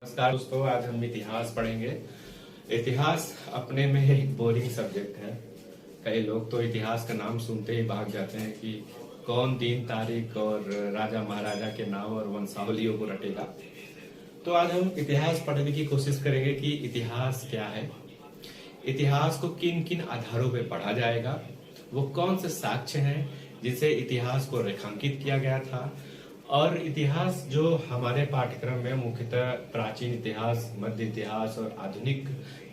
नमस्कार दोस्तों, आज हम इतिहास पढ़ेंगे। इतिहास अपने में एक बोरिंग सब्जेक्ट है। कई लोग तो इतिहास का नाम सुनते ही भाग जाते हैं कि कौन दिन तारीख और राजा महाराजा के नाम और वंशावलियों को रटेगा। तो आज हम इतिहास पढ़ने की कोशिश करेंगे कि इतिहास क्या है, इतिहास को किन किन आधारों पर पढ़ा जाएगा, वो कौन से साक्ष्य हैं जिनसे इतिहास को रेखांकित किया गया था, और इतिहास जो हमारे पाठ्यक्रम में मुख्यतः प्राचीन इतिहास, मध्य इतिहास और आधुनिक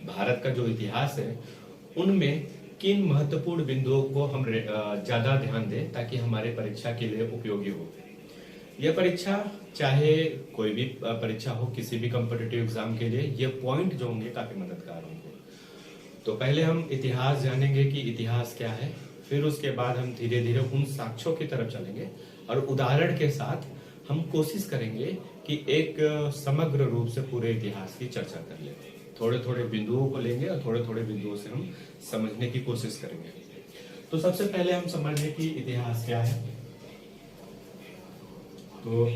भारत का जो इतिहास है, उनमें किन महत्वपूर्ण बिंदुओं को हम ज्यादा ध्यान दें ताकि हमारे परीक्षा के लिए उपयोगी हो। यह परीक्षा चाहे कोई भी परीक्षा हो, किसी भी कॉम्पिटिटिव एग्जाम के लिए ये पॉइंट जो होंगे काफी मददगार होंगे। तो पहले हम इतिहास जानेंगे कि इतिहास क्या है, फिर उसके बाद हम धीरे धीरे उन साक्ष्यों की तरफ चलेंगे और उदाहरण के साथ हम कोशिश करेंगे कि एक समग्र रूप से पूरे इतिहास की चर्चा कर लें। थोड़े थोड़े बिंदुओं को लेंगे और थोड़े थोड़े बिंदुओं से हम समझने की कोशिश करेंगे। तो सबसे पहले हम समझें कि इतिहास क्या है। तो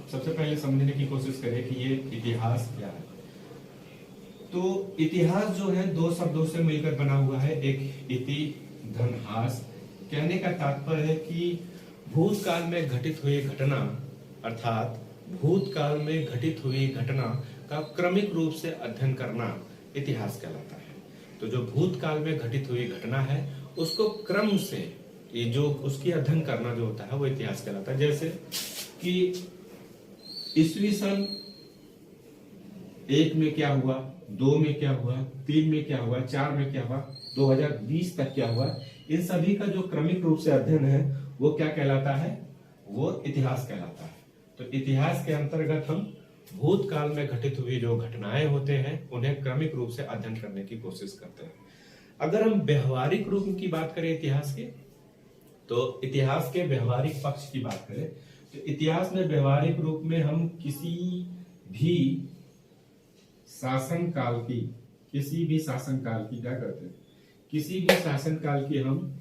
सबसे पहले समझने की कोशिश करें कि ये इतिहास क्या है। तो इतिहास जो है दो शब्दों से मिलकर बना हुआ है, एक इति धन हास। कहने का तात्पर्य है कि भूतकाल में घटित हुई घटना, अर्थात भूतकाल में घटित हुई घटना का क्रमिक रूप से अध्ययन करना इतिहास कहलाता है। तो जो भूतकाल में घटित हुई घटना है उसको क्रम से ये जो उसकी अध्ययन करना जो होता है वो इतिहास कहलाता है। जैसे कि ईस्वी सन 1 में क्या हुआ, 2 में क्या हुआ, 3 में क्या हुआ, 4 में क्या हुआ, 2020 तक क्या हुआ, इन सभी का जो क्रमिक रूप से अध्ययन है वो क्या कहलाता है, वो इतिहास कहलाता है। तो इतिहास के अंतर्गत हम भूतकाल में घटित हुई जो घटनाएं होते हैं उन्हें क्रमिक रूप से अध्ययन करने की कोशिश करते हैं। अगर हम व्यवहारिक रूप की बात करें इतिहास के, तो इतिहास के व्यवहारिक पक्ष की बात करें तो इतिहास में व्यवहारिक रूप में हम किसी भी शासन काल की क्या करते हैं, किसी भी शासन काल की हम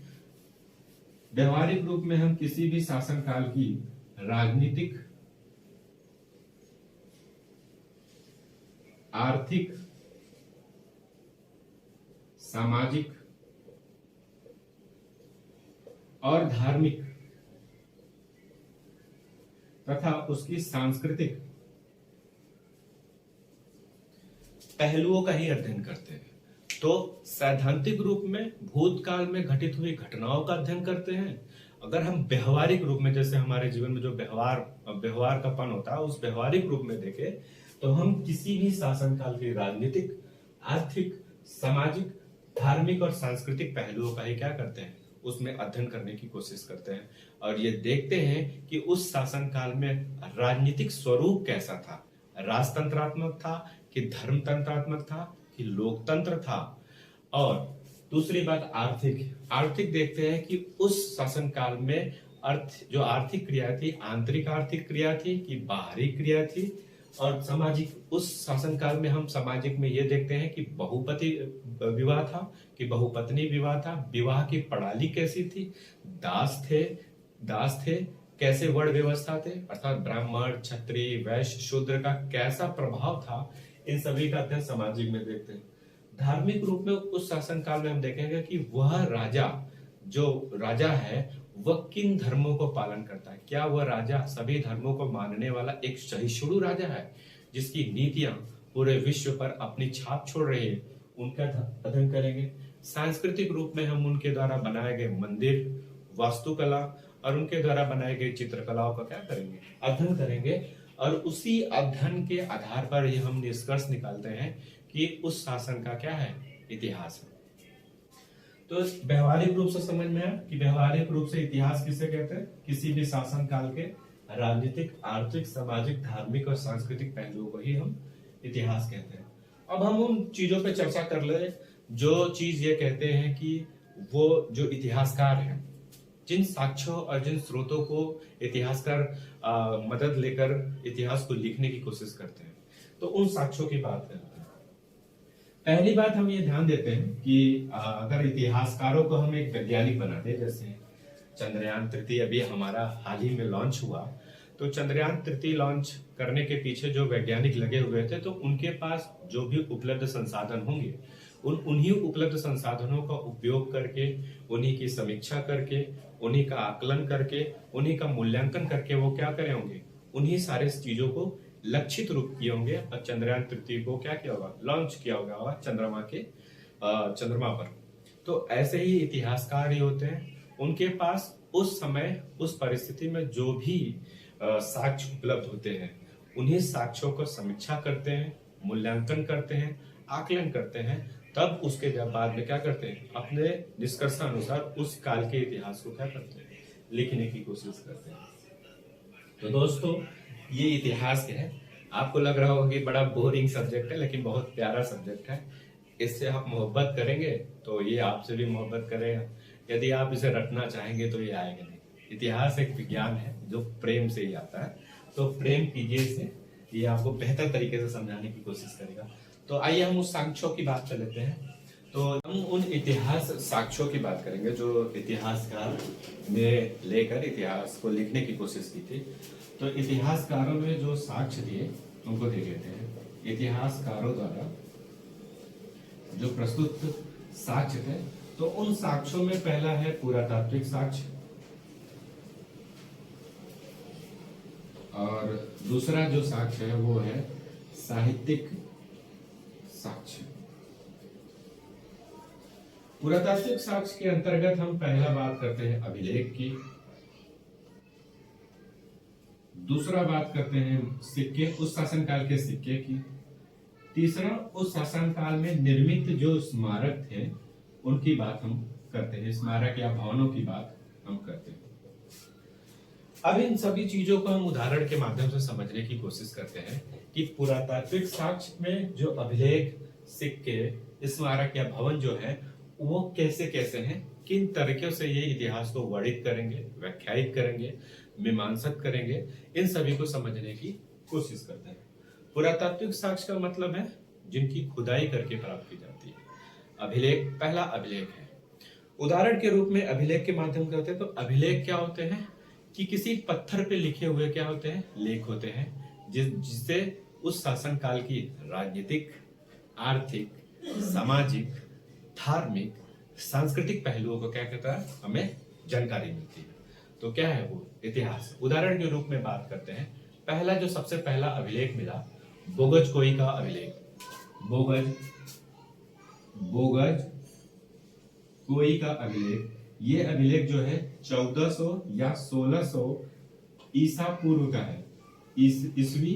व्यवहारिक रूप में हम किसी भी शासन काल की राजनीतिक, आर्थिक, सामाजिक और धार्मिक तथा उसकी सांस्कृतिक पहलुओं का ही अध्ययन करते हैं। तो सैद्धांतिक रूप में भूतकाल में घटित हुई घटनाओं का अध्ययन करते हैं। अगर हम व्यवहारिक रूप में, जैसे हमारे जीवन में जो व्यवहार का पन होता है, उस व्यवहारिक रूप में देखें तो हम किसी भी शासनकाल की राजनीतिक, आर्थिक, सामाजिक, धार्मिक और सांस्कृतिक पहलुओं का ही क्या करते हैं, उसमें अध्ययन करने की कोशिश करते हैं। और ये देखते हैं कि उस शासनकाल में राजनीतिक स्वरूप कैसा था, राजतंत्रात्मक था कि धर्मतंत्रात्मक था कि लोकतंत्र था। और दूसरी बात आर्थिक देखते हैं कि उस शासनकाल में जो आर्थिक क्रिया थी, आंतरिक आर्थिक क्रिया थी कि बाहरी क्रिया थी। और सामाजिक, उस शासनकाल में हम सामाजिक में ये देखते हैं कि बहुपति विवाह था कि बहुपत्नी विवाह था, विवाह की प्रणाली कैसी थी, दास थे कैसे, वर्ण व्यवस्था थे अर्थात ब्राह्मण, क्षत्रिय, वैश्य, शूद्र का कैसा प्रभाव था, इन सभी का अध्ययन सामाजिक में देखते हैं। धार्मिक रूप में उस शासन काल में हम देखेंगे कि वह राजा है वह किन धर्मों को पालन करता है, क्या वह राजा सभी धर्मों को मानने वाला एक सहिष्णु राजा है जिसकी नीतियां पूरे विश्व पर अपनी छाप छोड़ रही है, उनका अध्ययन करेंगे। सांस्कृतिक रूप में हम उनके द्वारा बनाए गए मंदिर, वास्तुकला और उनके द्वारा बनाए गए चित्रकलाओं का क्या करेंगे, अध्ययन करेंगे। और उसी अध्ययन के आधार पर ही हम निष्कर्ष निकालते हैं कि उस शासन का क्या है, इतिहास है। तो व्यवहारिक रूप से समझ में आया कि व्यवहारिक रूप से इतिहास किसे कहते हैं, किसी भी शासन काल के राजनीतिक, आर्थिक, सामाजिक, धार्मिक और सांस्कृतिक पहलुओं को ही हम इतिहास कहते हैं। अब हम उन चीजों पे चर्चा कर ले जो चीज ये कहते हैं कि वो जो इतिहासकार हैं, जिन साक्ष्यों और जिन स्रोतों को इतिहासकार मदद लेकर इतिहास को लिखने की कोशिश करते हैं, तो उन साक्ष्यों की बात करते हैं। पहली बात हम ये ध्यान देते हैं कि अगर इतिहासकारों को हम एक वैज्ञानिक बनाते, जैसे चंद्रयान 3 अभी हमारा हाल ही में लॉन्च हुआ, तो चंद्रयान तृतीय लॉन्च करने के पीछे जो वैज्ञानिक लगे हुए थे, तो उनके पास जो भी उपलब्ध संसाधन होंगे, उन्हीं उपलब्ध संसाधनों का उपयोग करके, उन्हीं की समीक्षा करके, उन्हीं का आकलन करके, उन्हीं का मूल्यांकन करके वो क्या करे होंगे, उन्हीं सारे चीजों को लक्षित रूप किए होंगे और चंद्रयान तृतीय को क्या किया होगा, लॉन्च किया होगा चंद्रमा पर। तो ऐसे ही इतिहासकार ही होते हैं, उनके पास उस समय उस परिस्थिति में जो भी साक्ष्य उपलब्ध होते हैं, उन्हीं साक्ष्यों को समीक्षा करते हैं, मूल्यांकन करते हैं, आकलन करते हैं, तब उसके बाद में क्या करते हैं, अपने निष्कर्षानुसार उस काल के इतिहास को क्या करते हैं, लिखने की कोशिश करते हैं। तो दोस्तों, ये इतिहास क्या है, आपको लग रहा होगा कि बड़ा बोरिंग सब्जेक्ट है, लेकिन बहुत प्यारा सब्जेक्ट है। इससे आप मोहब्बत करेंगे तो ये आपसे भी मोहब्बत करेगा। यदि आप इसे रटना चाहेंगे तो ये आएगा नहीं। इतिहास एक विज्ञान है जो प्रेम से ही आता है, तो प्रेम कीजिए इसे, ये आपको बेहतर तरीके से समझाने की कोशिश करेगा। तो आइए हम उस साक्ष्यों की बात कर लेते हैं। तो हम उन इतिहास साक्ष्यों की बात करेंगे जो इतिहासकार ने लेकर इतिहास को लिखने की कोशिश की थी। तो इतिहासकारों ने जो साक्ष्य दिए उनको देख लेते हैं। इतिहासकारों द्वारा जो प्रस्तुत साक्ष्य थे, तो उन साक्ष्यों में पहला है पुरातात्विक साक्ष्य, और दूसरा जो साक्ष्य है वो है साहित्यिक साक्ष्य। पुरातात्विक साक्ष्य के अंतर्गत हम पहला बात करते हैं अभिलेख की, दूसरा बात करते हैं सिक्के, उस शासनकाल के सिक्के की, तीसरा उस शासनकाल में निर्मित जो स्मारक थे उनकी बात हम करते हैं, स्मारक या भवनों की बात हम करते हैं। अब इन सभी चीजों को हम उदाहरण के माध्यम से समझने की कोशिश करते हैं कि पुरातात्विक साक्ष्य में जो अभिलेख, सिक्के, स्मारक या भवन जो है वो कैसे कैसे हैं, किन तरीकों से ये इतिहास को वर्णित करेंगे, व्याख्यायित करेंगे, मीमांसक करेंगे, इन सभी को समझने की कोशिश करते हैं। पुरातात्विक साक्ष्य का मतलब है जिनकी खुदाई करके प्राप्त की जाती है। अभिलेख, पहला अभिलेख है। उदाहरण के रूप में अभिलेख के माध्यम से होते हैं। तो अभिलेख क्या होते हैं कि किसी पत्थर पे लिखे हुए क्या होते हैं, लेख होते हैं, जिससे उस शासन काल की राजनीतिक, आर्थिक, सामाजिक, धार्मिक, सांस्कृतिक पहलुओं को क्या कहता है, हमें जानकारी मिलती है। तो क्या है वो इतिहास। उदाहरण के रूप में बात करते हैं, पहला जो सबसे पहला अभिलेख मिला, बोगज कोई का अभिलेख। बोगज कोई का अभिलेख, ये अभिलेख जो है 1400 या 1600 ईसा पूर्व का है, ईसवी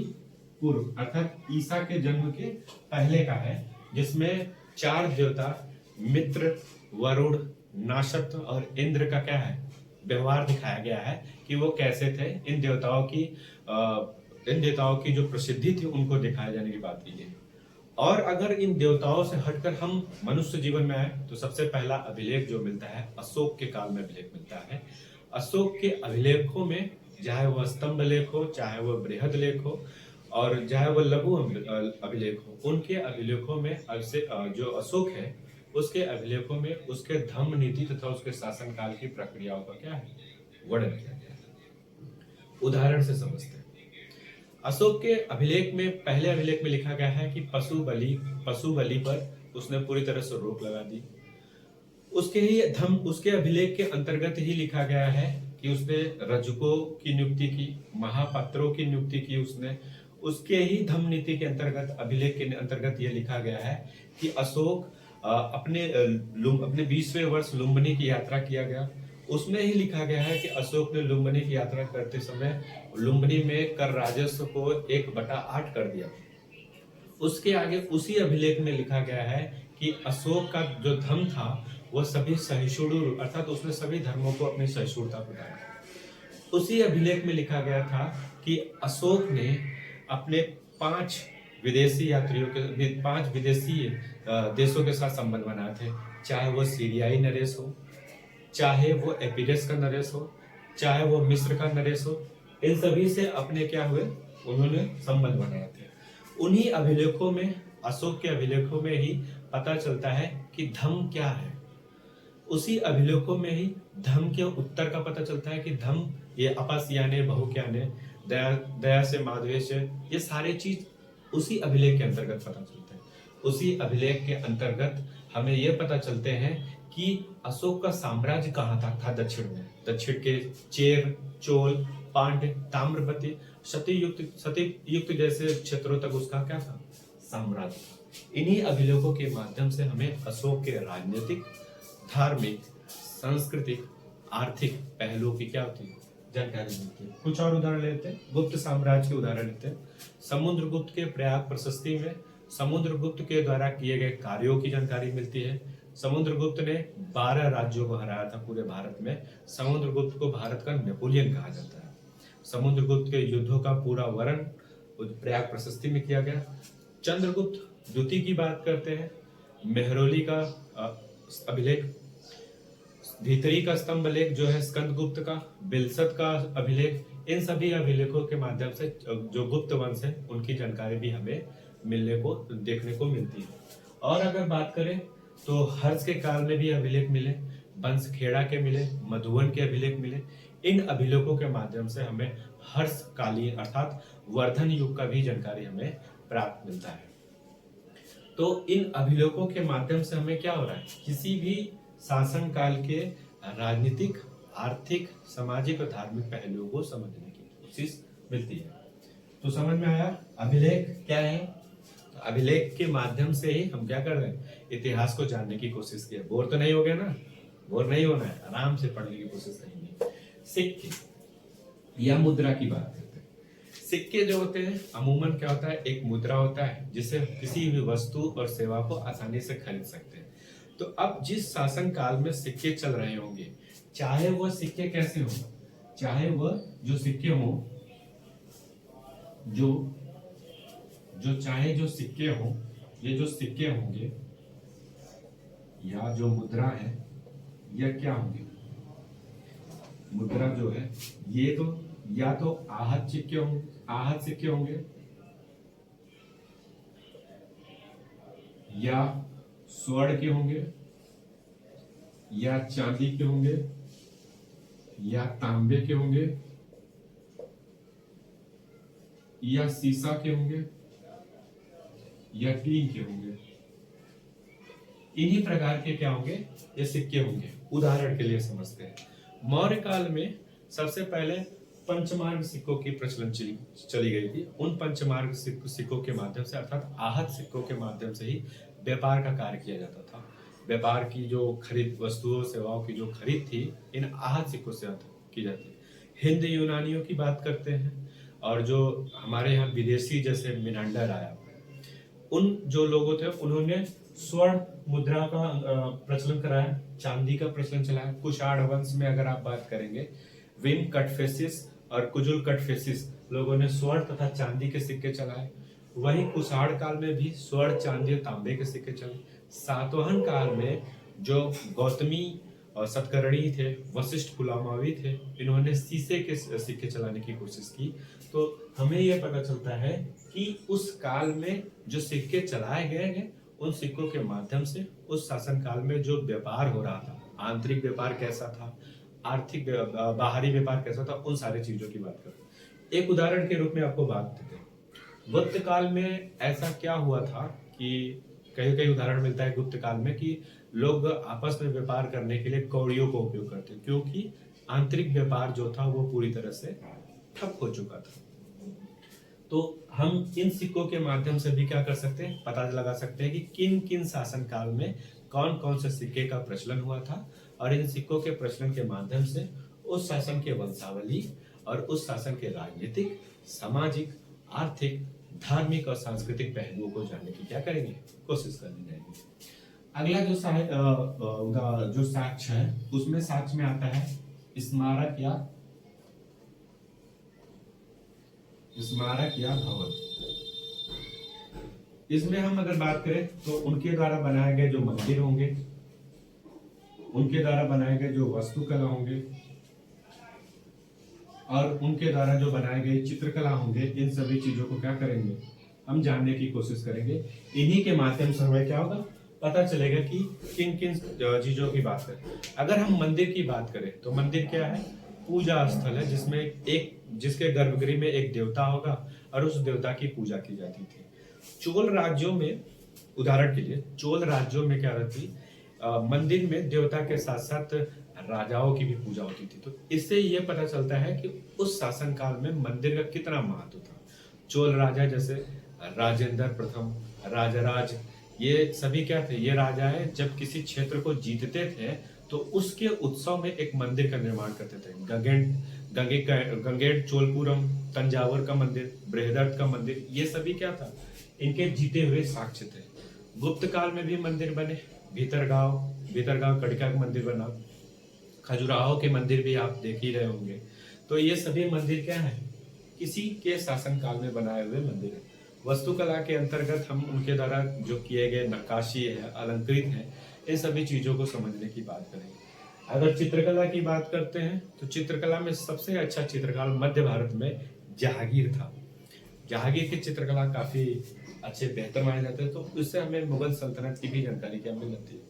पूर्व, अर्थात ईसा के जन्म के पहले का है, जिसमें 4 देवता मित्र, वरुण, नाशत और इंद्र का क्या है, व्यवहार दिखाया गया है कि वो कैसे थे। इन देवताओं की जो प्रसिद्धि थी उनको दिखाए जाने की बात की है। और अगर इन देवताओं से हटकर हम मनुष्य जीवन में आए तो सबसे पहला अभिलेख जो मिलता है अशोक के काल में अभिलेख मिलता है। अशोक के अभिलेखों में चाहे वह स्तंभ लेख हो, चाहे वह बृहद लेख हो, और चाहे वह लघु अभिलेख हो, उनके अभिलेखों में जो अशोक है उसके अभिलेखों में उसके धम्म नीति तथा उसके शासन काल की प्रक्रियाओं का क्या है, वर्णन किया गया है। उदाहरण से समझते हैं। अशोक के अभिलेख में, पहले अभिलेख में लिखा गया है कि पशु बलि पर उसने पूरी तरह से रोक लगा दी। उसके अभिलेख के अंतर्गत ही लिखा गया है कि उसने रजकों की नियुक्ति की, महापात्रों की नियुक्ति की उसने। उसके ही धम्म नीति के अंतर्गत, अभिलेख के अंतर्गत यह लिखा गया है कि अशोक अपने 20वें वर्ष लुम्बिनी की यात्रा किया गया। उसमें ही लिखा गया है कि अशोक ने लुम्बिनी की यात्रा करते समय लुम्बिनी में कर राजस्व को 1/8 कर दिया। उसके आगे उसी अभिलेख में लिखा गया है कि अशोक का जो धर्म था वह सभी सहिष्णु, अर्थात उसने सभी धर्मों को अपनी सहिष्णुता बताया। उसी अभिलेख में लिखा गया था कि अशोक ने अपने 5 विदेशी देशों के साथ संबंध बनाए थे, चाहे वो सीरियाई नरेश हो, चाहे वो एपिडस का नरेश हो, चाहे वो मिस्र का नरेश हो। इन सभी से अपने क्या हुए, उन्होंने संबंध बनाए थे। उन्हीं अभिलेखों में, अशोक के अभिलेखों में ही पता चलता है कि धम्म क्या है। उसी अभिलेखों में ही धम्म के उत्तर का पता चलता है कि धम्म ये अपस याने बहु याने दया से माधवे से, ये सारे चीज उसी अभिलेख के अंतर्गत पता चलते हैं। उसी अभिलेख के अंतर्गत हमें ये पता चलते हैं कि अशोक का साम्राज्य कहाँ था दक्षिण में। दक्षिण के चेर, चोल, पांड्य, ताम्रपति, सतयुक्त जैसे क्षेत्रों तक उसका क्या था, साम्राज्य था। इन्हीं अभिलेखों के माध्यम से हमें अशोक के राजनीतिक, धार्मिक, सांस्कृतिक, आर्थिक पहलुओं की क्या होती है, जानकारी मिलती है। कुछ और उदाहरण लेते हैं, गुप्त साम्राज्य के उदाहरण लेते हैं। समुद्रगुप्त के प्रयाग प्रशस्ति में समुद्रगुप्त के द्वारा किए गए कार्यों की जानकारी मिलती है। समुद्रगुप्त ने 12 राज्यों को हराया था पूरे भारत में। समुद्रगुप्त को भारत का नेपोलियन कहा जाता है। समुद्रगुप्त के युद्धों का पूरा वर्णन प्रयाग प्रशस्ति में किया गया। चंद्रगुप्त द्वितीय की बात करते हैं, मेहरौली का अभिलेख, भीतरी का स्तंभ लेख जो है स्कंदगुप्त का, बिलसत का अभिलेख, इन सभी अभिलेखों के माध्यम से जो गुप्त वंश है उनकी जानकारी भी हमें मिलने को देखने को मिलती है। और अगर बात करें तो हर्ष के काल में भी अभिलेख मिले, वंश खेड़ा के मिले, मधुवन के अभिलेख मिले। इन अभिलेखों के माध्यम से हमें हर्ष कालीन अर्थात वर्धन युग का भी जानकारी हमें प्राप्त मिलता है। तो इन अभिलेखों के माध्यम से हमें क्या हो रहा है, किसी भी शासन काल के राजनीतिक, आर्थिक, सामाजिक और धार्मिक पहलुओं को समझने की कोशिश मिलती है। तो समझ में आया अभिलेख क्या है। तो अभिलेख के माध्यम से ही हम क्या कर रहे हैं, इतिहास को जानने की कोशिश की है। बोर तो नहीं हो गया ना, बोर नहीं होना है, आराम से पढ़ने की कोशिश करेंगे। सिक्के या मुद्रा की बात करते हैं। सिक्के जो होते हैं अमूमन क्या होता है, एक मुद्रा होता है जिससे किसी भी वस्तु और सेवा को आसानी से खरीद सकते हैं। तो अब जिस शासन काल में सिक्के चल रहे होंगे, चाहे वह सिक्के कैसे हो, चाहे वह जो सिक्के हो, चाहे जो सिक्के हो, ये जो सिक्के होंगे या जो मुद्रा है यह क्या होंगे, मुद्रा जो है ये तो या तो आहत सिक्के होंगे या स्वर्ण के होंगे या चांदी के होंगे या तांबे के होंगे या सीसा के होंगे या टीन के होंगे। इन्हीं प्रकार के क्या होंगे, ये सिक्के होंगे। उदाहरण के लिए समझते हैं, मौर्य काल में सबसे पहले पंचमार्ग सिक्कों की प्रचलन चली गई थी। उन पंचमार्ग सिक्कों के माध्यम से अर्थात आहत सिक्कों के माध्यम से ही व्यापार का कार्य किया जाता था। व्यापार की जो खरीद, वस्तुओं सेवाओं की जो खरीद थी, इन आहत सिक्कों से की जाती है। हिंद यूनानियों की बात करते हैं, और जो हमारे यहाँ विदेशी जैसे मिनांडर आया, उन जो लोगों थे उन्होंने स्वर्ण मुद्रा का प्रचलन कराया, चांदी का प्रचलन चलाया। कुषाण वंश में अगर आप बात करेंगे, विम कटफेसिस और कुजुल कटफेसिस लोगों ने स्वर्ण तथा चांदी के सिक्के चलाए। वहीं कुषाण काल में भी स्वर्ण, चांदी और तांबे के सिक्के चले। सातवाहन काल में जो गौतमी और सतकर्णी थे, वशिष्ठ पुलामावी थे, इन्होंने शीशे के सिक्के चलाने की कोशिश की। तो हमें यह पता चलता है कि उस काल में जो सिक्के चलाए गए हैं, उन सिक्कों के माध्यम से उस शासन काल में जो व्यापार हो रहा था, आंतरिक व्यापार कैसा था, आर्थिक बाहरी व्यापार कैसा था, उन सारी चीजों की बात करें। एक उदाहरण के रूप में आपको बात देते हैं, गुप्त काल में ऐसा क्या हुआ था कि कई उदाहरण मिलता है गुप्त काल में कि लोग आपस में व्यापार करने के लिए कौड़ियों का उपयोग करते, क्योंकि आंतरिक व्यापार जो था वो पूरी तरह से ठप हो चुका था। तो हम इन सिक्कों के माध्यम से भी क्या कर सकते हैं, पता लगा सकते हैं कि किन किन शासन काल में कौन कौन से सिक्के का प्रचलन हुआ था, और इन सिक्कों के प्रचलन के माध्यम से उस शासन के वंशावली और उस शासन के राजनीतिक, सामाजिक, आर्थिक, धार्मिक और सांस्कृतिक पहलुओं को जानने की क्या करेंगे, कोशिश करनी जाएगी। अगला जो साक्ष्य है, उसमें साक्ष्य में आता है स्मारक या भवन। इसमें हम अगर बात करें तो उनके द्वारा बनाए गए जो मंदिर होंगे, उनके द्वारा बनाए गए जो वास्तुकला होंगे और उनके द्वारा जो बनाए गए चित्रकला होंगे, इन सभी चीजों को क्या करेंगे, हम जानने की कोशिश करेंगे। इन्हीं के माध्यम से हमें क्या होगा, पता चलेगा कि किन किन चीजों की बात करें। अगर हम मंदिर की बात करें तो मंदिर क्या है, पूजा स्थल है जिसमें एक जिसके गर्भगृह में एक देवता होगा और उस देवता की पूजा की जाती थी। चोल राज्यों में, उदाहरण के लिए चोल राज्यों में क्या रहती, मंदिर में देवता के साथ साथ राजाओं की भी पूजा होती थी। तो इससे ये पता चलता है कि उस शासन काल में मंदिर का कितना महत्व था। चोल राजा जैसे राजेंद्र प्रथम, राजराज, ये सभी क्या थे, ये राजा है जब किसी क्षेत्र को जीतते थे तो उसके उत्सव में एक मंदिर का निर्माण करते थे। गंगेट चोलपुरम, तंजावर का मंदिर, बृहदर्थ का मंदिर, ये सभी क्या था, इनके जीते हुए साक्ष्य थे। गुप्त काल में भी मंदिर बने, भीतरगांव कड़िका का मंदिर बना, खजुराहो के मंदिर भी आप देख ही रहे होंगे। तो ये सभी मंदिर क्या है, किसी के शासन काल में बनाए हुए मंदिर है। वास्तुकला के अंतर्गत हम उनके द्वारा जो किए गए नक्काशी है, अलंकृत है, इन सभी चीजों को समझने की बात करेंगे। अगर चित्रकला की बात करते हैं तो चित्रकला में सबसे अच्छा चित्रकार मध्य भारत में जहांगीर था। जहांगीर की चित्रकला काफी अच्छे बेहतर माने जाते हैं। तो उससे हमें मुगल सल्तनत की भी जानकारी क्या मिल जाती है,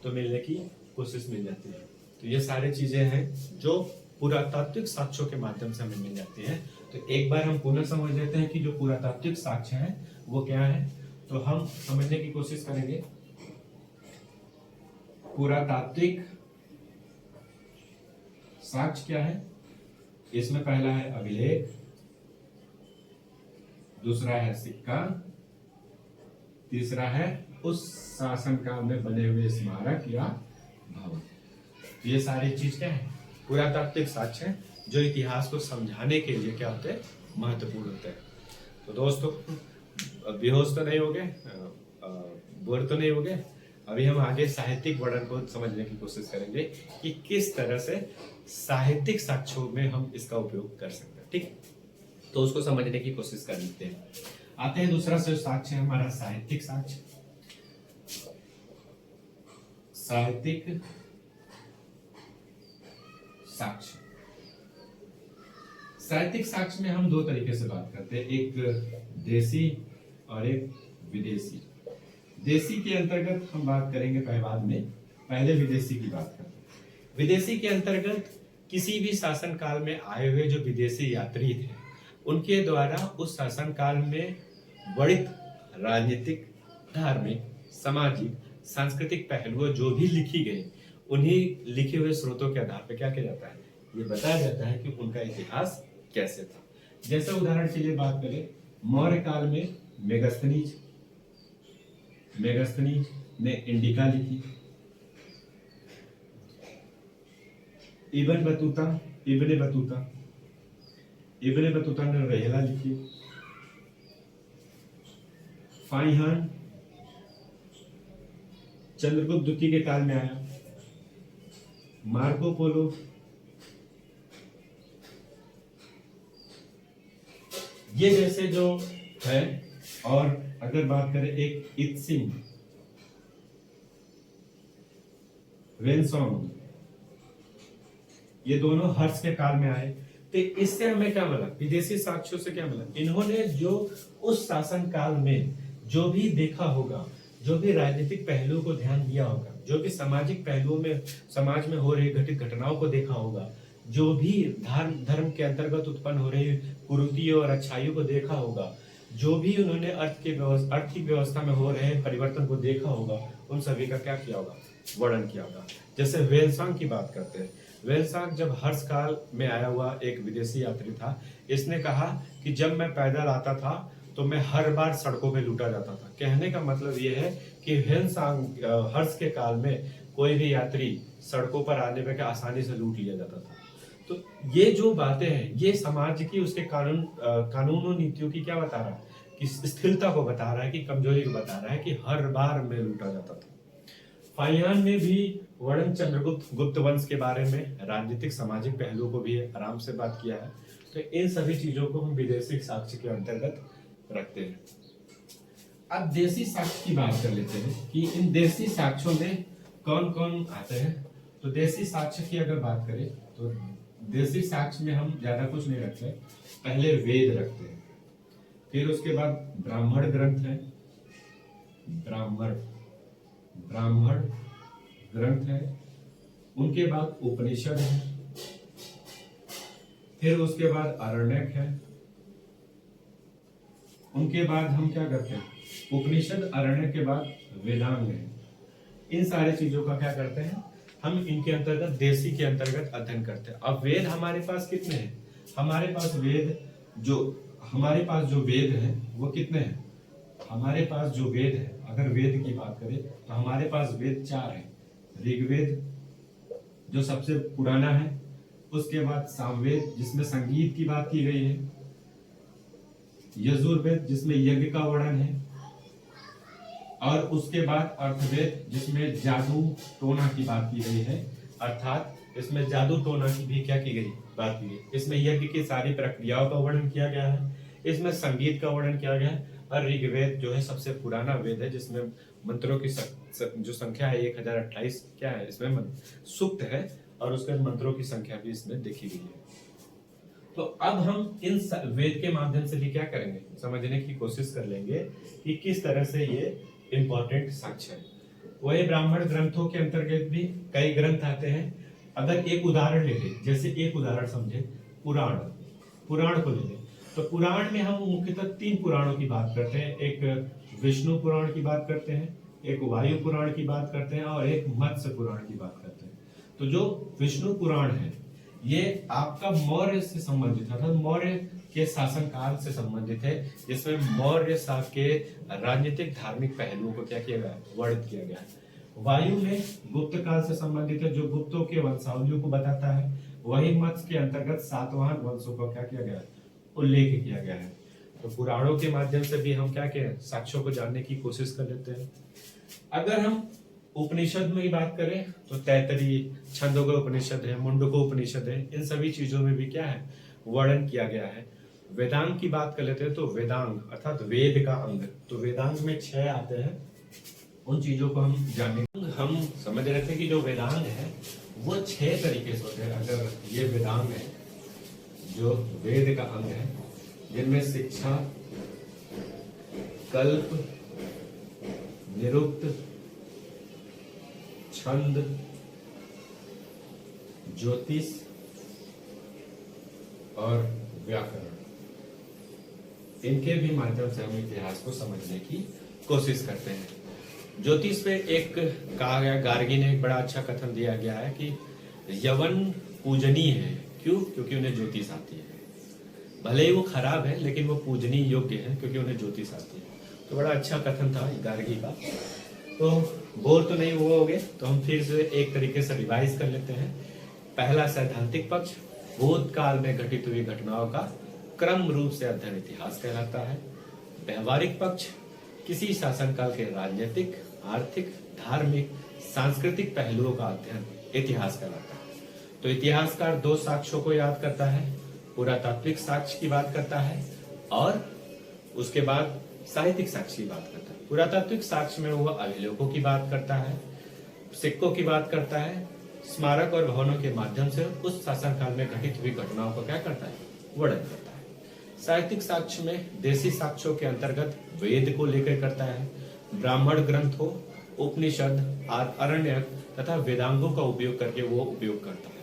तो मिलने की कोशिश मिल जाती है। तो ये सारी चीजें हैं जो पुरातात्विक साक्ष्यों के माध्यम से हमें मिल जाती है। तो एक बार हम पुनः समझ लेते हैं कि जो पुरातात्विक साक्ष्य है वो क्या है। तो हम समझने की कोशिश करेंगे। पुरातात्विक साक्ष्य क्या है, इसमें पहला है अभिलेख, दूसरा है सिक्का, तीसरा है उस शासन काल में बने हुए स्मारक या भवन। ये सारी चीज क्या है, पुरातात्विक साक्ष्य है जो इतिहास को समझाने के लिए क्या होते हैं, महत्वपूर्ण होते हैं। तो दोस्तों बेहोश तो नहीं हो गए, बोर तो नहीं हो गए। अभी हम आगे साहित्यिक वर्णन को समझने की कोशिश करेंगे कि किस तरह से साहित्यिक साक्ष्यों में हम इसका उपयोग कर सकते हैं। ठीक, तो उसको समझने की कोशिश कर लेते हैं। आते हैं दूसरा से साक्ष्य है हमारा साहित्यिक साक्ष्य। साहित्यिक साक्ष्य, साहित्यिक साक्ष्य में हम दो तरीके से बात करते हैं, एक देसी और एक विदेशी। देसी के अंतर्गत हम बात करेंगे बाद में, पहले विदेशी की बात करते हैं। विदेशी के अंतर्गत किसी भी शासन काल में आए हुए जो विदेशी यात्री थे उनके द्वारा उस शासन काल में वर्णित राजनीतिक, धार्मिक, सामाजिक, सांस्कृतिक पहलुओं जो भी लिखी गई, उन्हीं लिखे हुए स्रोतों के आधार पर क्या किया जाता है, ये बताया जाता है कि उनका इतिहास कैसे था। जैसे उदाहरण के लिए बात करें, मौर्य काल में मेगस्थनीज ने इंडिका लिखी, इब्न बतूता ने रहेला लिखी, फाइहान चंद्रगुप्त द्वितीय के काल में आया, मार्को पोलो ये जैसे जो है। और अगर बात करें एक इत्सिंग, वेनसोंग, ये दोनों हर्ष के काल में आए। तो इससे हमें क्या मिला, विदेशी साक्ष्यों से क्या मिला, इन्होंने जो उस शासन काल में जो भी देखा होगा, जो भी राजनीतिक पहलुओं को ध्यान दिया होगा, जो भी सामाजिक पहलुओं में समाज में हो रही घटित घटनाओं को देखा होगा, जो भी धर्म के अंतर्गत उत्पन्न हो रही कुरीतियों और अच्छाइयों को देखा होगा, जो भी उन्होंने आर्थिक व्यवस्था में हो रहे परिवर्तन को देखा होगा, उन सभी का क्या किया होगा, वर्णन किया होगा। जैसे वेलसांग की बात करते हैं, वेलसांग जब हर्ष काल में आया हुआ एक विदेशी यात्री था। इसने कहा कि जब मैं पैदल आता था तो मैं हर बार सड़कों पे लूटा जाता था। कहने का मतलब ये है कि वेलसांग हर्ष के काल में कोई भी यात्री सड़कों पर आने पे आसानी से लूट लिया जाता था। तो ये जो बातें हैं, ये समाज की उसके कानून और नीतियों की क्या बता रहा है, कि स्थिरता को बता रहा है, कि कमजोरी को बता रहा है, कि हर बार में लूटा जाता था। फाइयान ने भी वर्णन चंद्रगुप्त गुप्त वंश के बारे में, राजनीतिक सामाजिक पहलुओं को भी आराम से बात किया है। तो इन सभी चीजों को हम विदेशी साक्ष्य के अंतर्गत रखते हैं। अब देसी साक्ष्य की बात कर लेते हैं कि इन देसी साक्ष्यों में कौन कौन आते हैं। तो देसी साक्ष्य की अगर बात करें तो देसी साक्ष्य में हम ज्यादा कुछ नहीं रखते, पहले वेद रखते हैं, फिर उसके बाद ब्राह्मण ग्रंथ है, ब्राह्मण ग्रंथ है, उनके बाद उपनिषद है, फिर उसके बाद आरण्यक है, उनके बाद हम क्या करते हैं, उपनिषद, आरण्यक के बाद वेदांग है। इन सारी चीजों का क्या करते हैं हम, इनके अंतर्गत देशी के अंतर्गत अध्ययन करते हैं। अब वेद हमारे पास कितने हैं, हमारे पास जो वेद है वो कितने हैं, हमारे पास जो वेद है, अगर वेद की बात करें तो हमारे पास वेद 4 है। ऋग्वेद जो सबसे पुराना है, उसके बाद सामवेद जिसमें संगीत की बात की गई है, यजुर्वेद जिसमें यज्ञ का वर्णन है, और उसके बाद अर्थवेद जिसमें जादू टोना की बात की गई है, अर्थात इसमें जादू टोना की भी क्या की गई, बात की गई। इसमें यज्ञ की सारी प्रक्रियाओं का वर्णन किया गया है, इसमें संगीत का वर्णन किया गया है। और ऋग्वेद जो है सबसे पुराना वेद है, जिसमें मंत्रों की जो संख्या है 1028 क्या है, इसमें सूक्त है, और उसके मंत्रों की संख्या भी इसमें देखी गई है। तो अब हम इन वेद के माध्यम से भी क्या करेंगे, समझने की कोशिश कर लेंगे कि किस तरह से ये इंपॉर्टेंट साक्ष्य है। वही ब्राह्मण ग्रंथों के अंतर्गत भी कई ग्रंथ आते हैं। अगर एक उदाहरण ले लें, जैसे एक उदाहरण समझे, पुराण को ले लें, तो पुराण में हम मुख्यतः 3 पुराणों की बात करते हैं। एक विष्णु पुराण की बात करते हैं, एक वायु पुराण की बात करते हैं, और एक मत्स्य पुराण की बात करते हैं। तो जो विष्णु पुराण है ये आपका मौर्य से संबंधित है, अर्थात मौर्य के शासनकाल से संबंधित है, जिसमें मौर्य शासक के राजनीतिक धार्मिक पहलुओं को क्या किया गया, वर्णित किया गया है। वायु में गुप्त काल से संबंधित है, जो गुप्तों के वंशावलियों को बताता है। वही मत्स्य के अंतर्गत सातवाहन वंशों का क्या किया गया है, उल्लेख किया गया है। तो पुराणों के माध्यम से भी हम क्या किया, साक्ष्यों को जानने की कोशिश कर लेते हैं। अगर हम उपनिषद में ही बात करें तो तैतरी, छंदोग्य उपनिषद है, मुंडको उपनिषद है, इन सभी चीजों में भी क्या है, वर्णन किया गया है। वेदांग की बात कर लेते हैं तो वेदांग अर्थात वेद का अंग, तो वेदांग में 6 आते हैं। उन चीजों को हम जाने, हम समझ रहे थे कि जो वेदांग है वो 6 तरीके से होते हैं। अगर ये वेदांग है जो वेद का अंग है, जिनमें शिक्षा, कल्प, निरुक्त, छंद, ज्योतिष और व्याकरण, इनके भी माध्यम से हम इतिहास को समझने की कोशिश करते हैं। ज्योतिष पे एक कहा गया, गार्गी ने एक बड़ा अच्छा कथन दिया गया है कि यवन पूजनीय है। क्यों? क्योंकि उन्हें ज्योतिष आती है। भले ही वो खराब है लेकिन वो पूजनीय योग्य है क्योंकि उन्हें ज्योतिष आती है। तो बड़ा अच्छा कथन था गार्गी का। तो बोर तो नहीं हुए होगे, तो हम फिर से एक तरीके से रिवाइज कर लेते हैं। पहला सैद्धांतिक पक्ष, भूतकाल में घटित हुई घटनाओं का क्रम रूप से अध्ययन इतिहास कहलाता है। व्यवहारिक पक्ष, किसी शासनकाल के राजनीतिक, आर्थिक, धार्मिक, सांस्कृतिक पहलुओं का अध्ययन इतिहास कहलाता है। तो इतिहासकार 2 साक्ष्यों को याद करता है, पुरातात्विक साक्ष्य की बात करता है और उसके बाद साहित्यिक साक्ष्य की बात करता है। पुरातात्विक साक्ष्य में वो अभिलेखों की बात करता है, सिक्कों की बात करता है, स्मारक और भवनों के माध्यम से उस शासनकाल में घटित हुई घटनाओं को क्या करता है, वर्णन करता है। साहित्यिक साक्ष्य में देशी साक्ष्यों के अंतर्गत वेद को लेकर करता है, ब्राह्मण ग्रंथ हो, उपनिषद, अरण्यक तथा वेदांगों का उपयोग करके वो उपयोग करता है।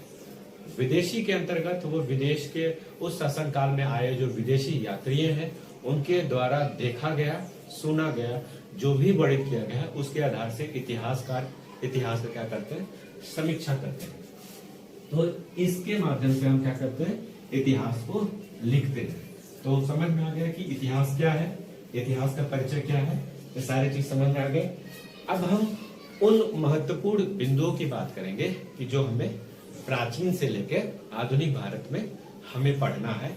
विदेशी के अंतर्गत वो विदेश के उस शासनकाल में आए जो विदेशी यात्री हैं उनके द्वारा देखा गया, सुना गया, जो भी वर्णित किया गया है उसके आधार से इतिहासकार इतिहास का क्या करते हैं, समीक्षा करते हैं। तो इसके माध्यम से हम क्या करते हैं, इतिहास को लिखते हैं। तो समझ में आ गया कि इतिहास क्या है, इतिहास का परिचय क्या है, ये सारी चीज समझ में आ गए। अब हम उन महत्वपूर्ण बिंदुओं की बात करेंगे कि जो हमें प्राचीन से लेकर आधुनिक भारत में हमें पढ़ना है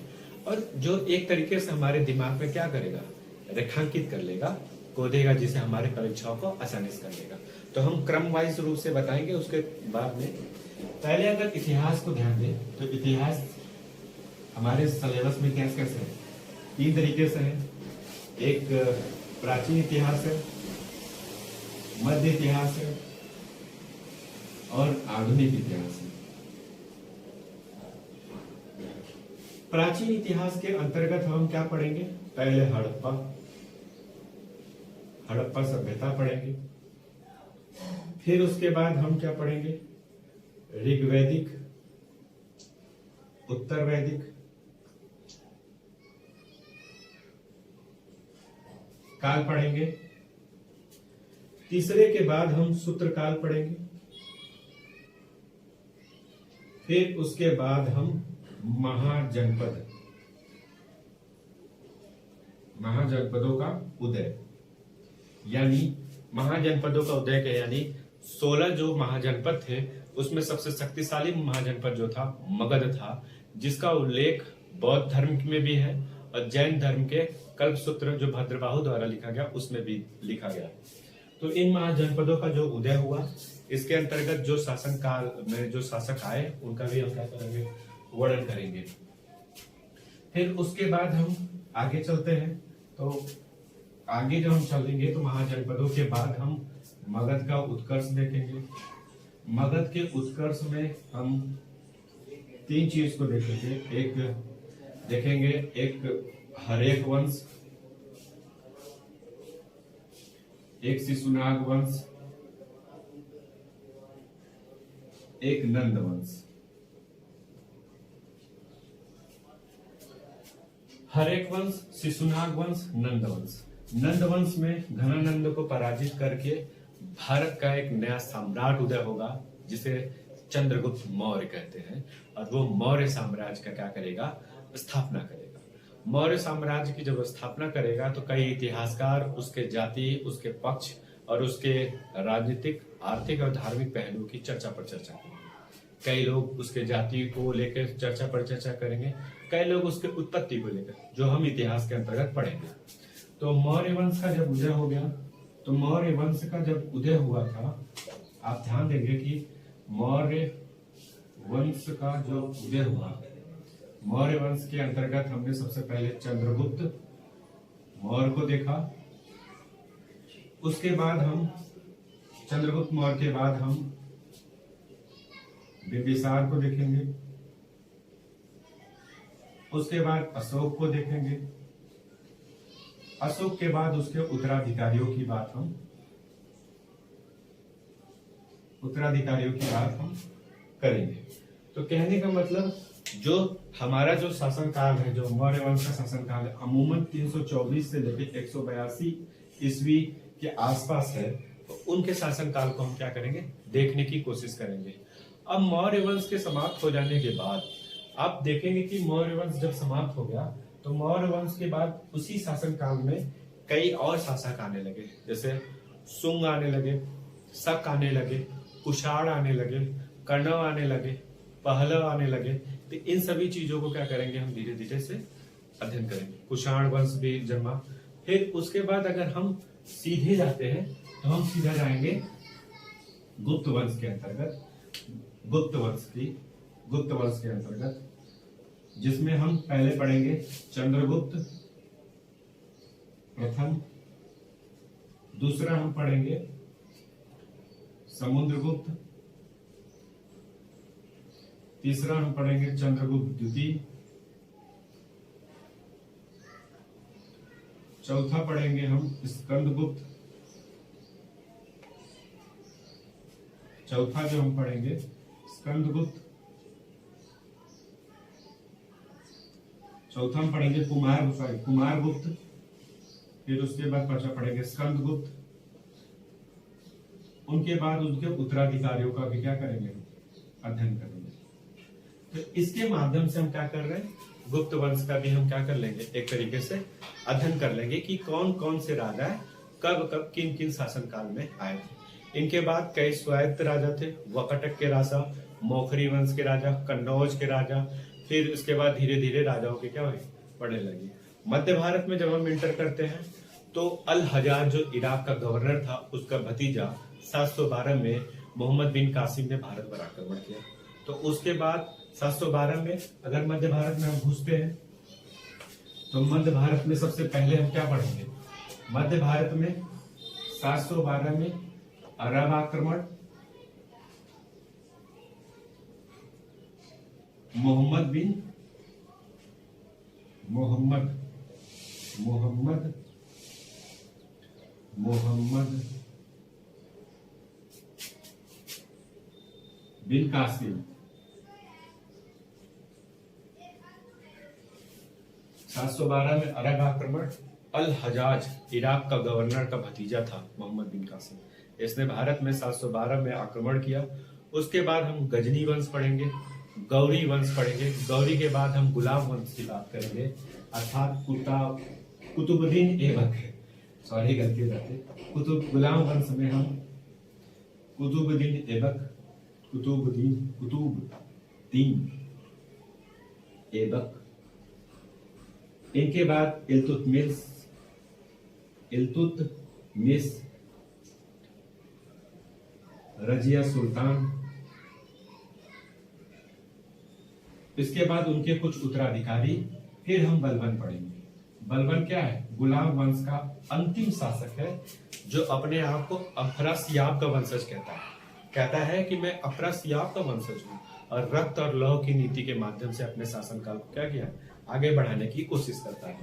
और जो एक तरीके से हमारे दिमाग में क्या करेगा, रेखांकित कर लेगा, कोदेगा, जिसे हमारे परीक्षाओं को आसानी से कर लेगा। तो हम क्रम वाइज रूप से बताएंगे। उसके बाद में पहले अगर इतिहास को ध्यान दें तो इतिहास हमारे सिलेबस में कैसे है, 3 तरीके से है। एक प्राचीन इतिहास है, मध्य इतिहास है और आधुनिक इतिहास है। प्राचीन इतिहास के अंतर्गत हम क्या पढ़ेंगे, पहले हड़प्पा सभ्यता पढ़ेंगे। फिर उसके बाद हम क्या पढ़ेंगे, ऋग्वैदिक, उत्तर वैदिक काल पढ़ेंगे। तीसरे के बाद हम सूत्र काल पढ़ेंगे। फिर उसके बाद हम महाजनपदों का उदय, यानी महाजनपदों का उदय के यानी 16 जो महाजनपद थे उसमें सबसे शक्तिशाली महाजनपद जो था मगध था, जिसका उल्लेख बौद्ध धर्म में भी है और जैन धर्म के कल्पसूत्र जो भद्रबाहु द्वारा लिखा गया उसमें भी लिखा गया। तो इन महाजनपदों का जो उदय हुआ, इसके अंतर्गत जो शासन काल में जो शासक आए उनका भी हम क्या करेंगे, वर्णन करेंगे। फिर उसके बाद हम आगे चलते हैं। तो आगे जब हम चलेंगे तो महाजनपदों के बाद हम मगध का उत्कर्ष देखेंगे। मगध के उत्कर्ष में हम 3 चीज को देखेंगे। एक देखेंगे, एक हरेक वंश, एक शिशुनाग वंश, एक नंद वंश। हरेक वंश, शिशुनाग वंश, नंद वंश। नंद वंश में घनानंद को पराजित करके भारत का एक नया सम्राट उदय होगा जिसे चंद्रगुप्त मौर्य कहते हैं, और वो मौर्य साम्राज्य का क्या करेगा, स्थापना करेगा। मौर्य साम्राज्य की जब स्थापना करेगा तो कई इतिहासकार उसके जाति, उसके पक्ष और उसके राजनीतिक, आर्थिक और धार्मिक पहलुओं की चर्चा पर चर्चा करेंगे। कई लोग उसके जाति को लेकर चर्चा पर चर्चा करेंगे, कई लोग उसके उत्पत्ति को लेकर, जो हम इतिहास के अंतर्गत पढ़ेंगे। तो मौर्य वंश का जब उदय हो गया, तो मौर्य वंश का जब उदय हुआ था, आप ध्यान देंगे कि मौर्य वंश का जो उदय हुआ, मौर्य वंश के अंतर्गत हमने सबसे पहले चंद्रगुप्त मौर्य को देखा। उसके बाद हम चंद्रगुप्त मौर्य के बाद हम बिंबिसार को देखेंगे। उसके बाद अशोक को देखेंगे। अशोक के बाद उसके उत्तराधिकारियों की बात हम करेंगे। तो कहने का मतलब जो हमारा जो शासन काल है, जो मौर्य वंश का शासन काल है, अमूमन 324 से लेकर 182 ईस्वी के आसपास है। तो उनके शासन काल को हम क्या करेंगे, देखने की कोशिश करेंगे। अब मौर्य वंश के समाप्त हो जाने के बाद आप देखेंगे कि मौर्य वंश जब समाप्त हो गया तो मौर्य वंश के बाद उसी शासन काल में कई और शासक आने लगे, जैसे शुंग आने लगे, शक आने लगे, कुषाण आने लगे, कण्व आने लगे, पहलव आने लगे। तो इन सभी चीजों को क्या करेंगे, हम धीरे धीरे से अध्ययन करेंगे। कुषाण वंश भी जन्मा। फिर उसके बाद अगर हम सीधे जाते हैं तो हम सीधा जाएंगे गुप्त वंश के अंतर्गत, गुप्त वंश के अंतर्गत, जिसमें हम पहले पढ़ेंगे चंद्रगुप्त प्रथम, दूसरा हम पढ़ेंगे समुद्रगुप्त, तीसरा हम पढ़ेंगे चंद्रगुप्त द्वितीय, चौथा पढ़ेंगे हम स्कंदगुप्त, चौथा जो हम पढ़ेंगे स्कंदगुप्त, चौथा हम पढ़ेंगे कुमारगुप्त, फिर उसके बाद पढ़ेंगे स्कंदगुप्त। उनके बाद उनके उत्तराधिकारियों का भी क्या करेंगे, अध्ययन करेंगे। तो इसके माध्यम से हम क्या कर रहे हैं, गुप्त वंश का भी हम क्या कर लेंगे, एक तरीके से अध्ययन कर लेंगे कि कौन कौन से राजा कब कब किन किन शासन काल में आए थे। इनके बाद कई स्वायत्त राजा थे, वकटक के राजा, मौखरी वंश के राजा, कन्नौज के राजा। फिर उसके बाद धीरे धीरे राजाओं के क्या हुए, पढ़ने लगे। मध्य भारत में जब हम इंटर करते हैं तो अल हजाज जो इराक का गवर्नर था, उसका भतीजा 712 में मोहम्मद बिन कासिम ने भारत पर आक्रमण किया। तो उसके बाद 712 में अगर मध्य भारत में हम घुसते हैं तो मध्य भारत में सबसे पहले हम क्या पढ़ेंगे, मध्य भारत में 712 में अरब आक्रमण, मोहम्मद बिन कासिम 712 में अरब आक्रमण। अल हजाज इराक का गवर्नर का भतीजा था मोहम्मद बिन कासिम, इसने भारत में 712 में आक्रमण किया। उसके बाद हम गजनी वंश पढ़ेंगे, गौरी वंश पढ़ेंगे। गौरी के बाद हम गुलाब वंश की बात करेंगे, अर्थात कुतुबुद्दीन ऐबक, सॉरी गलती रहते, गुलाम वंश में हम कुतुबुद्दीन ऐबक, कुतुबुद्दीन ऐबक। इनके बाद इल्तुतमिश, रजिया सुल्तान। इसके बाद उनके कुछ उत्तराधिकारी। फिर हम बलबन पढ़ेंगे। बलबन क्या है? गुलाम वंश का अंतिम शासक है, जो अपने आप को अफरासियाब का वंशज कहता है कि मैं अफरासियाब का वंशज हूँ, और रक्त और लौ की नीति के माध्यम से अपने शासनकाल को क्या किया, आगे बढ़ाने की कोशिश करता है।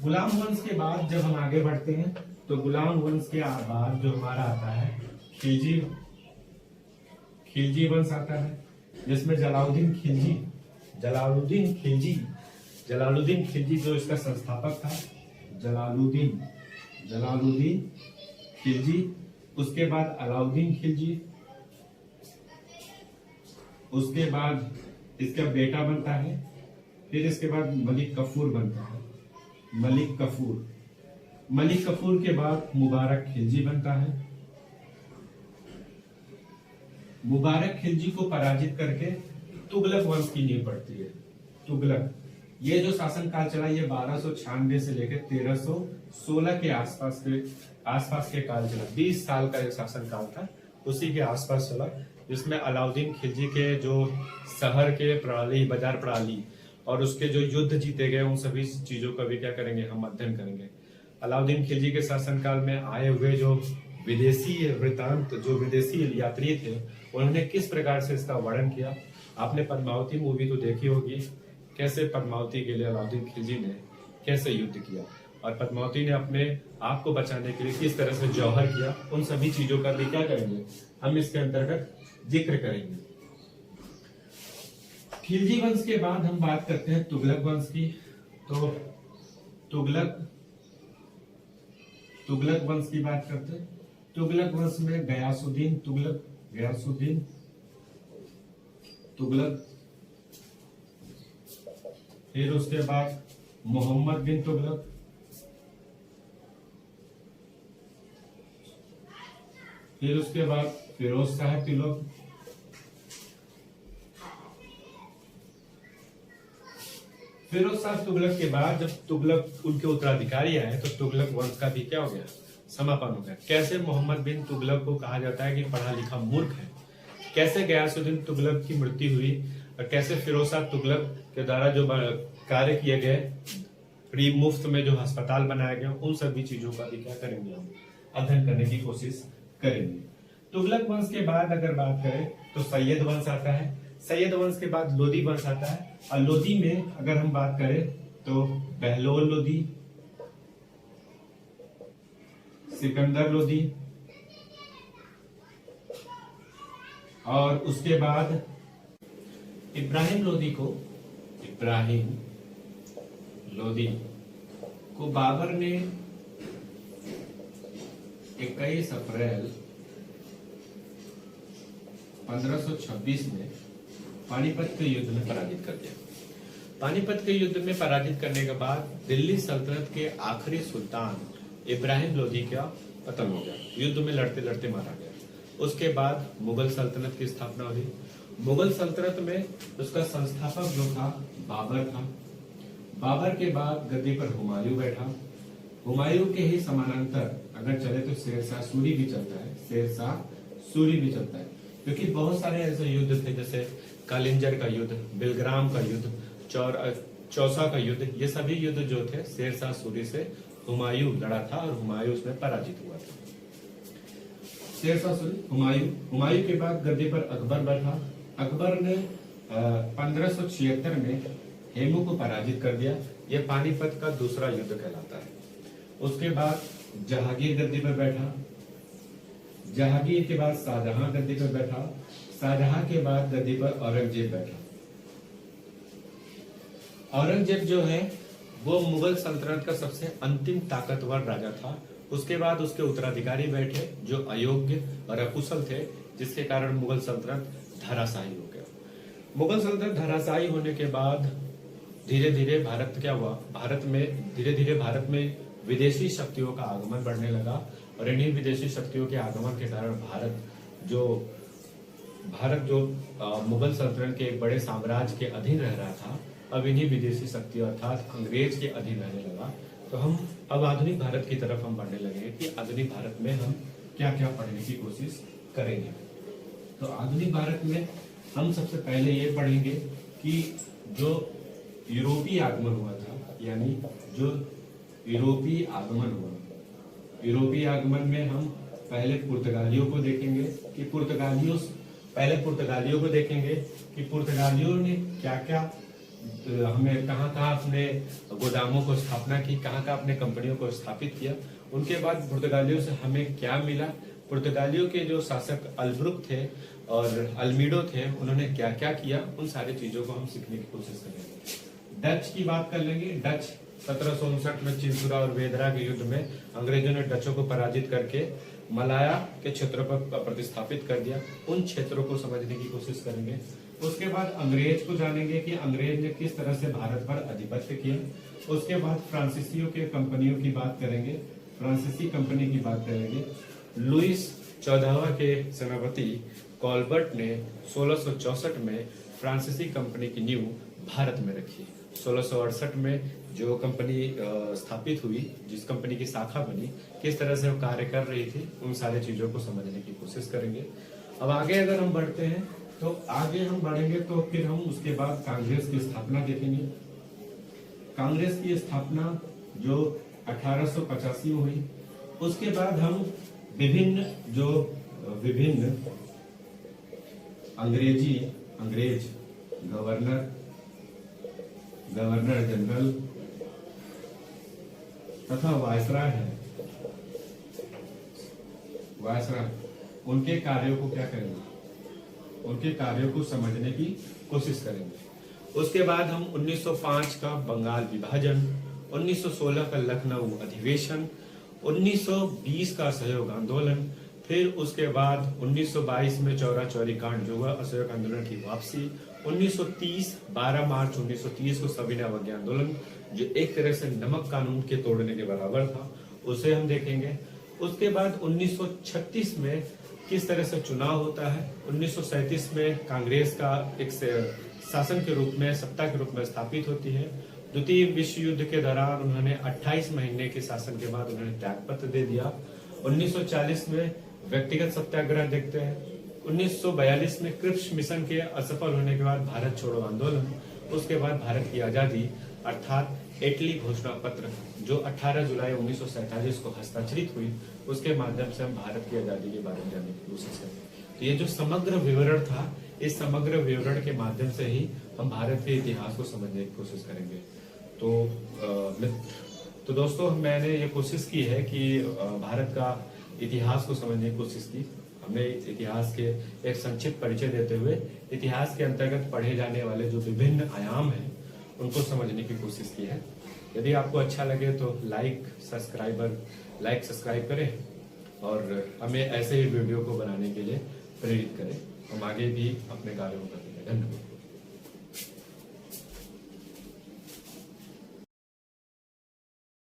गुलाम वंश के बाद जब हम आगे बढ़ते हैं तो गुलाम वंश के बाद जो हमारा आता है खिलजी वंश आता है, जिसमें जलालुद्दीन खिलजी जो इसका संस्थापक था, जलालुद्दीन खिलजी। उसके बाद अलाउद्दीन खिलजी, उसके बाद इसका बेटा बनता है। फिर इसके बाद मलिक कफूर बनता है, मलिक कफूर के बाद मुबारक खिलजी बनता है। मुबारक खिलजी को पराजित करके तुगलक वंश की नींव पड़ती है। तुगलक, ये जो शासनकाल चला, ये 1296 से लेकर 1316 के आसपास के काल चला। 20 साल का जो शासनकाल था उसी के आसपास चला, जिसमें अलाउद्दीन खिलजी के जो शहर के बाजार प्रणाली और उसके जो युद्ध जीते गए, उन सभी चीजों का भी क्या करेंगे, हम अध्ययन करेंगे। अलाउद्दीन खिलजी के शासनकाल में आए हुए जो विदेशी वृत्तांत, जो विदेशी यात्री थे, उन्होंने किस प्रकार से इसका वर्णन किया। आपने पद्मावती मूवी तो देखी होगी, कैसे पद्मावती के लिए अलाउद्दीन खिलजी ने कैसे युद्ध किया, और पद्मावती ने अपने आप को बचाने के लिए किस तरह से जौहर किया। उन सभी चीजों का भी क्या करेंगे, हम इसके अंतर्गत जिक्र करेंगे। खिलजी वंश के बाद हम बात करते हैं तुगलक वंश की। तो तुगलक वंश की बात करते हैं। तुगलक वंश में गयासुद्दीन तुगलक, फिर उसके बाद मोहम्मद बिन तुगलक, फिर उसके बाद फिरोज शाह तुगलक, फिरोज शाह तुगलक के बाद जब तुगलक उनके उत्तराधिकारी आए तो तुगलक वंश का भी क्या हो गया, समापन हो गया। कैसे मोहम्मद बिन तुगलक को कहा जाता है कि पढ़ा लिखा मूर्ख है, कैसे गयासुद्दीन तुगलक की मृत्यु हुई, और कैसे फिरोज शाह तुगलक के द्वारा जो कार्य किए गए, फ्री मुफ्त में जो अस्पताल बनाया गया, उन सभी चीजों का भी क्या करेंगे, हम अध्ययन करने की कोशिश करेंगे। तुगलक वंश के बाद अगर बात करें तो सैयद वंश आता है। सैयद वंश के बाद लोदी वंश आता है, और लोदी में अगर हम बात करें तो बहलोल लोदी, सिकंदर लोदी, और उसके बाद इब्राहिम लोदी को बाबर ने 21 अप्रैल 1526 में पानीपत के युद्ध में पराजित कर दिया। पानीपत के युद्ध में पराजित करने के बाद दिल्ली सल्तनत के आखिरी सुल्तान इब्राहिम लोदी का पतन हो गया, युद्ध में लड़ते लड़ते मारा गया। उसके बाद मुगल सल्तनत की स्थापना हुई। मुगल सल्तनत में उसका संस्थापक जो था बाबर था। बाबर के बाद गद्दी पर हुमायूं बैठा। हुमायूं के ही समानांतर अगर चले तो शेरशाह सूरी भी चलता है, क्योंकि बहुत सारे ऐसे युद्ध थे, जैसे कालिंजर का युद्ध, बिलग्राम का युद्ध, चौसा का युद्ध, ये सभी युद्ध जो थे शेरशाह सूरी से हुमायूं लड़ा था, और हुमायूं उसमें पराजित हुआ था। शेरशाह सूरी, हुमायूं के बाद गद्दी पर अकबर बैठा। अकबर ने 1576 में हेमू को पराजित कर दिया। यह पानीपत का दूसरा युद्ध कहलाता है। उसके बाद जहांगीर गद्दी पर बैठा। जहांगीर के बाद शाहजहां गद्दी पर बैठा। शाहजहां के बाद गद्दी पर औरंगजेब बैठा। औरंगजेब जो है वो मुगल सल्तनत का सबसे अंतिम ताकतवर राजा था। उसके बाद उसके उत्तराधिकारी बैठे जो अयोग्य और अकुशल थे, जिसके कारण मुगल सल्तनत धराशायी हो गया। मुगल सल्तनत धराशायी होने के बाद धीरे धीरे भारत क्या हुआ, धीरे धीरे भारत में विदेशी शक्तियों का आगमन बढ़ने लगा, और इन्हीं विदेशी शक्तियों के आगमन के कारण भारत जो मुगल सल्तनत के एक बड़े साम्राज्य के अधीन रह रहा था, अब इन्हीं विदेशी शक्तियों अर्थात अंग्रेज के अधीन रहने लगा। तो हम अब आधुनिक भारत की तरफ हम बढ़ने लगे कि आधुनिक भारत में हम क्या क्या पढ़ने की कोशिश करेंगे। तो आधुनिक भारत में हम सबसे पहले ये पढ़ेंगे कि जो यूरोपीय आगमन हुआ था, यानी जो यूरोपीय आगमन में हम पहले पुर्तगालियों को देखेंगे कि पुर्तगालियों ने क्या क्या हमें कहाँ अपने गोदामों को स्थापना की, कहाँ अपने कंपनियों को स्थापित किया। उनके बाद पुर्तगालियों से हमें क्या मिला, पुर्तगालियों के जो शासक अल्ब्रुक थे और अल्मीडो थे, उन्होंने क्या क्या किया, उन सारी चीजों को हम सीखने की कोशिश करेंगे। डच की बात कर लेंगे। डच 1759 में चिंसुरा और वेदरा के युद्ध में अंग्रेजों ने डचों को पराजित करके मलाया के क्षेत्रों पर प्रतिस्थापित कर दिया। उन क्षेत्रों को समझने की कोशिश करेंगे। उसके बाद अंग्रेज को जानेंगे कि अंग्रेज ने किस तरह से भारत पर आधिपत्य किया। उसके बाद फ्रांसीसियों के कंपनियों की बात करेंगे, फ्रांसीसी कंपनी की बात करेंगे। लुइस 14वां के सेनापति कॉलबर्ट ने 1664 में फ्रांसीसी कंपनी की नींव भारत में रखी। 1668 में जो कंपनी स्थापित हुई, जिस कंपनी की शाखा बनी, किस तरह से वो कार्य कर रही थी, उन सारी चीजों को समझने की कोशिश करेंगे। अब आगे अगर हम बढ़ते हैं तो फिर हम उसके बाद कांग्रेस की स्थापना देखेंगे। कांग्रेस की स्थापना जो 1885 में हुई। उसके बाद हम विभिन्न अंग्रेज गवर्नर जनरल तथा वायसराय उनके कार्यों को क्या करेंगे, उनके कार्यों को समझने की कोशिश करेंगे। उसके बाद हम 1905 का बंगाल विभाजन, 1916 का लखनऊ अधिवेशन, 1920 का असहयोग आंदोलन, फिर उसके बाद 1922 में चौरा चौरी कांड जो हुआ, असहयोग आंदोलन की वापसी, 1930 12 मार्च 1930 को सविनय अवज्ञा आंदोलन जो एक तरह से नमक कानून के तोड़ने के बराबर था, उसे हम देखेंगे। उसके बाद 1936 में किस तरह से चुनाव होता है, 1937 में कांग्रेस का एक शासन के रूप में, सत्ता के रूप में स्थापित होती है। द्वितीय विश्व युद्ध के दौरान उन्होंने 28 महीने के शासन के बाद उन्होंने त्यागपत्र दे दिया। 1940 में व्यक्तिगत सत्याग्रह देखते हैं। 1942 में क्रिप्स मिशन के असफल होने के बाद भारत छोड़ो आंदोलन। उसके बाद भारत की आजादी अर्थात एटली घोषणा पत्र जो 18 जुलाई 1947 को हस्ताक्षरित हुई, उसके माध्यम से हम भारत की आजादी के बारे में जानने की कोशिश करेंगे। तो ये जो समग्र विवरण था, इस समग्र विवरण के माध्यम से ही हम भारत के इतिहास को समझने की कोशिश करेंगे। तो दोस्तों, मैंने ये कोशिश की है कि भारत का इतिहास को समझने की कोशिश की। हमने इतिहास के एक संक्षिप्त परिचय देते हुए इतिहास के अंतर्गत पढ़े जाने वाले जो विभिन्न आयाम हैं उनको समझने की कोशिश की है। यदि आपको अच्छा लगे तो लाइक सब्सक्राइब करें और हमें ऐसे ही वीडियो को बनाने के लिए प्रेरित करें। हम आगे भी अपने कार्यों को करेंगे। धन्यवाद।